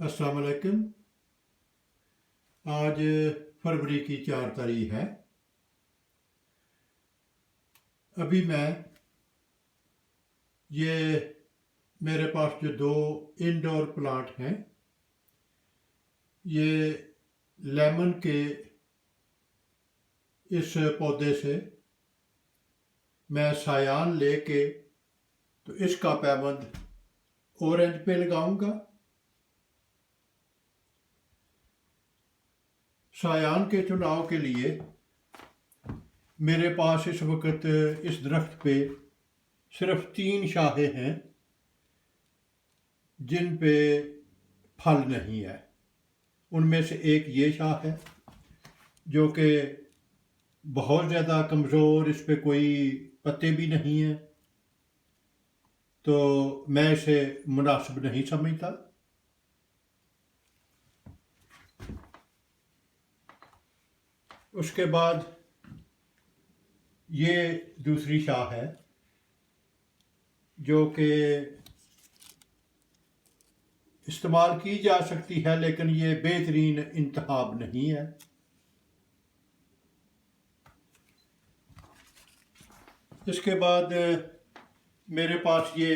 अस्सलाम वालेकुम। आज फरवरी की 4 तारीख है। अभी मैं ये मेरे पास जो 2 इंडोर प्लांट हैं, ये लेमन के इस पौधे से मैं सायान लेके तो इसका पैबंद ऑरेंज पे लगाऊंगा। सायान के चुनाव के लिए मेरे पास इस वक्त इस दरख्त पे सिर्फ 3 शाखें हैं जिन पे फल नहीं है। उनमें से एक ये शाख है जो कि बहुत ज़्यादा कमज़ोर, इस पे कोई पत्ते भी नहीं हैं, तो मैं इसे मुनासिब नहीं समझता। उसके बाद ये दूसरी शाख है जो कि इस्तेमाल की जा सकती है, लेकिन ये बेहतरीन इंतखाब नहीं है। इसके बाद मेरे पास ये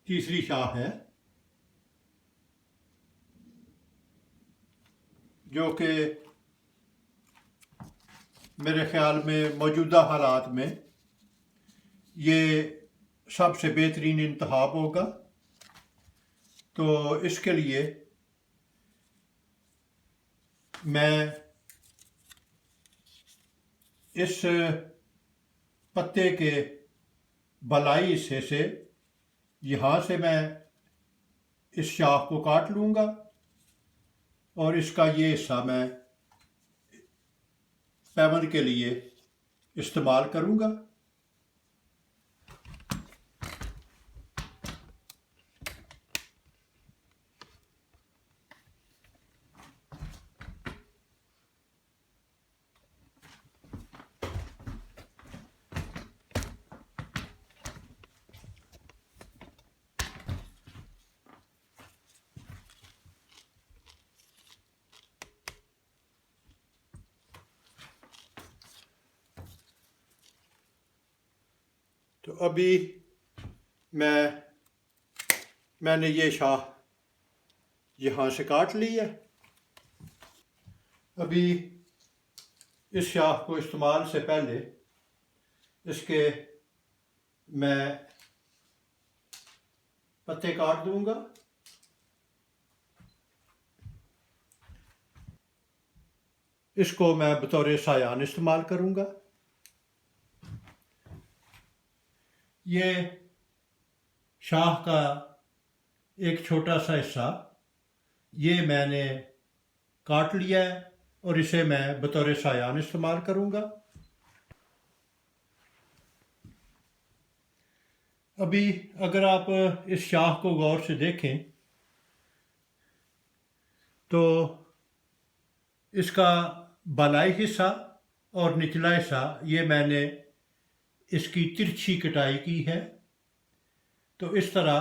तीसरी शाख है जो कि मेरे ख्याल में मौजूदा हालात में ये सबसे बेहतरीन इंतखाब होगा। तो इसके लिए मैं इस पत्ते के बलाई हिस्से से, यहाँ से मैं इस शाख को काट लूँगा और इसका ये हिस्सा मैं पैबंद के लिए इस्तेमाल करूँगा। तो अभी मैंने ये शाख यहाँ से काट ली है। अभी इस शाख को इस्तेमाल से पहले इसके मैं पत्ते काट दूंगा। इसको मैं बतौर सायान इस्तेमाल करूंगा। ये शाख का एक छोटा सा हिस्सा ये मैंने काट लिया है और इसे मैं बतौर सायान इस्तेमाल करूंगा। अभी अगर आप इस शाख को गौर से देखें तो इसका बालाई हिस्सा और निचला हिस्सा ये मैंने इसकी तिरछी कटाई की है। तो इस तरह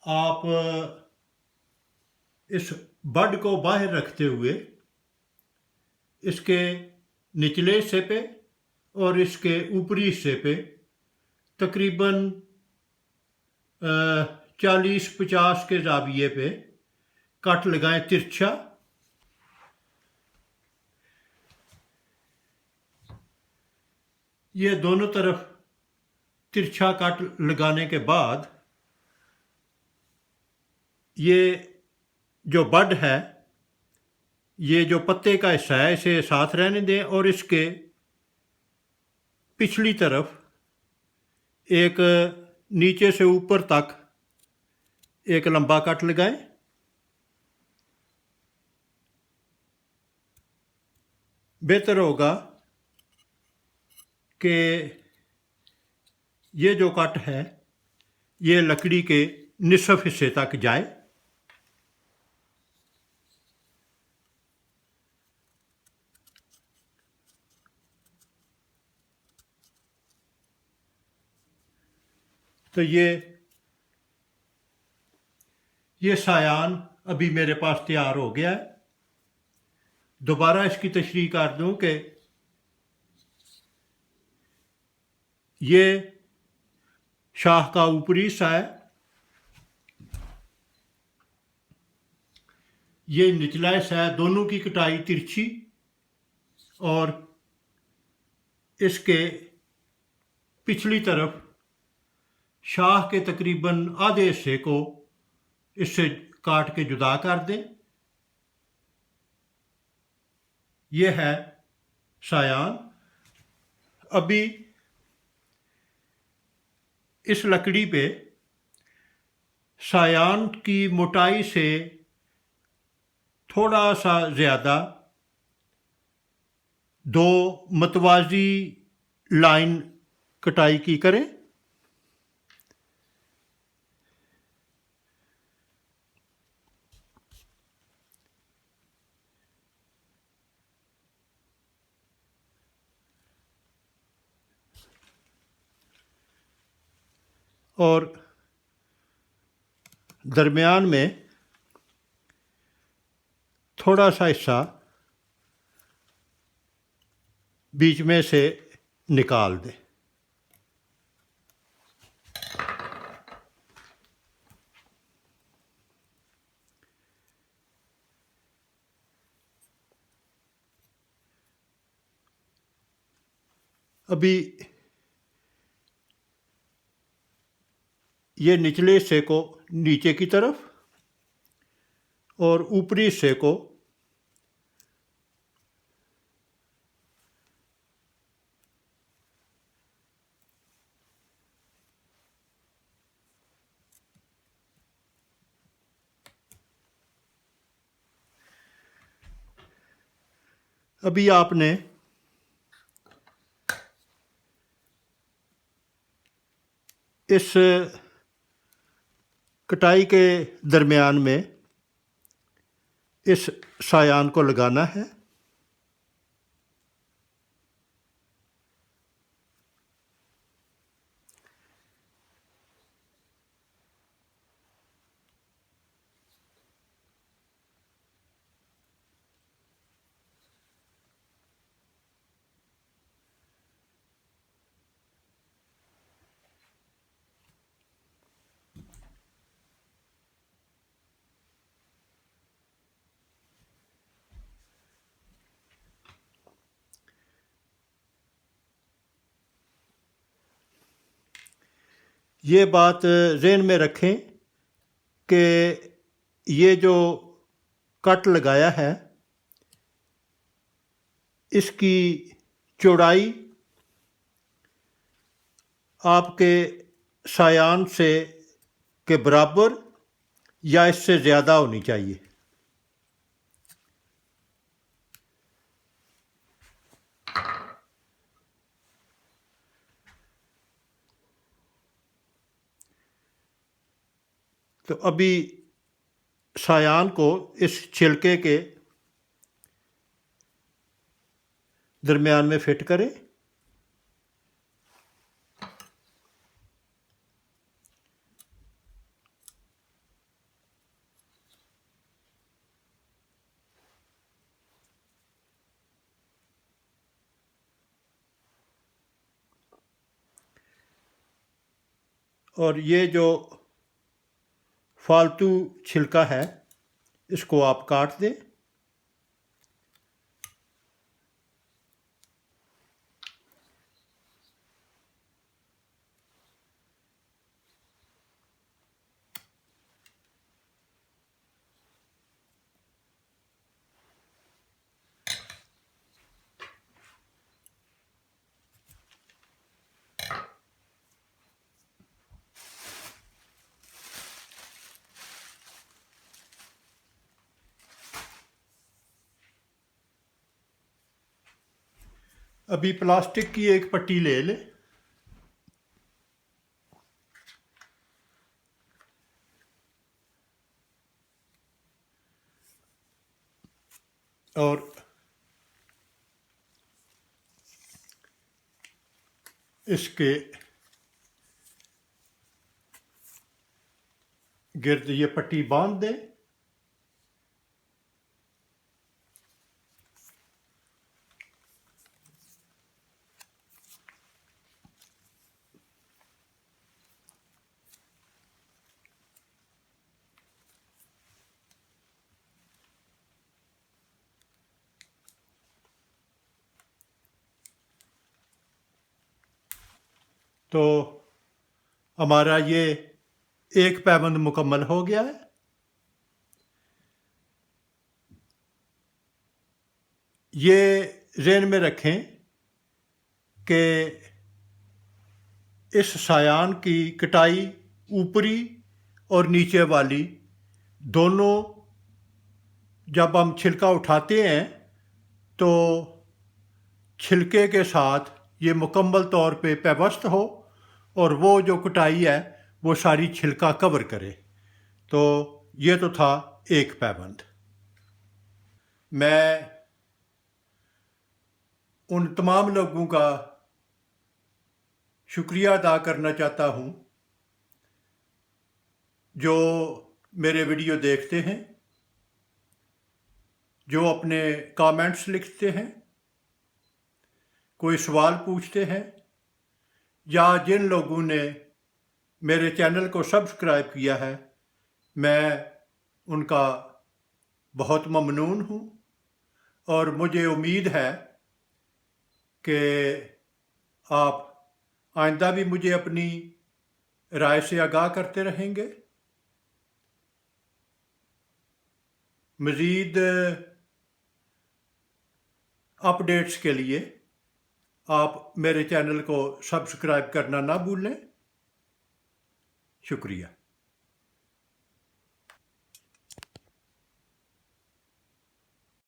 आप इस बड को बाहर रखते हुए इसके निचले हिस्से पे और इसके ऊपरी हिस्से पे तकरीबन 40-50 के जाविये पे कट लगाएं तिरछा। ये दोनों तरफ तिरछा कट लगाने के बाद ये जो बड है, ये जो पत्ते का हिस्सा है, इसे साथ रहने दें और इसके पिछली तरफ एक नीचे से ऊपर तक एक लंबा कट लगाएं। बेहतर होगा कि ये जो कट है ये लकड़ी के निसफ हिस्से तक जाए। तो ये ये सायान अभी मेरे पास तैयार हो गया है। दोबारा इसकी तशरीह कर दूं कि ये शाह का ऊपरी हिस्सा है, ये निचला हिस्सा है। दोनों की कटाई तिरछी और इसके पिछली तरफ शाह के तकरीबन आधे हिस्से को इससे काट के जुदा कर दें। यह है सायान। अभी इस लकड़ी पे सायान की मोटाई से थोड़ा सा ज़्यादा 2 मतवाजी लाइन कटाई की करें। और दरमियान में थोड़ा सा हिस्सा बीच में से निकाल दें। अभी ये निचले हिस्से को नीचे की तरफ और ऊपरी हिस्से को अभी आपने इस कटाई के दरमियान में इस सायान को लगाना है। ये बात ज़हन में रखें कि ये जो कट लगाया है इसकी चौड़ाई आपके सायान से के बराबर या इससे ज़्यादा होनी चाहिए। तो अभी सायान को इस छिलके के दरमियान में फिट करें। और ये जो फालतू छिलका है इसको आप काट दें। अभी प्लास्टिक की एक पट्टी ले लें और इसके गिर्द ये पट्टी बांध दें। तो हमारा ये एक पैबंद मुकम्मल हो गया है। ये ज़हन में रखें कि इस सायान की कटाई ऊपरी और नीचे वाली दोनों जब हम छिलका उठाते हैं तो छिलके के साथ ये मुकम्मल तौर पे पैबस्त हो और वो जो कटाई है वो सारी छिलका कवर करे। तो ये तो था एक पैबंद। मैं उन तमाम लोगों का शुक्रिया अदा करना चाहता हूँ जो मेरे वीडियो देखते हैं, जो अपने कमेंट्स लिखते हैं, कोई सवाल पूछते हैं, या जिन लोगों ने मेरे चैनल को सब्सक्राइब किया है, मैं उनका बहुत ममनून हूँ। और मुझे उम्मीद है कि आप आइंदा भी मुझे अपनी राय से आगाह करते रहेंगे। मज़ीद अपडेट्स के लिए आप मेरे चैनल को सब्सक्राइब करना ना भूलें। शुक्रिया।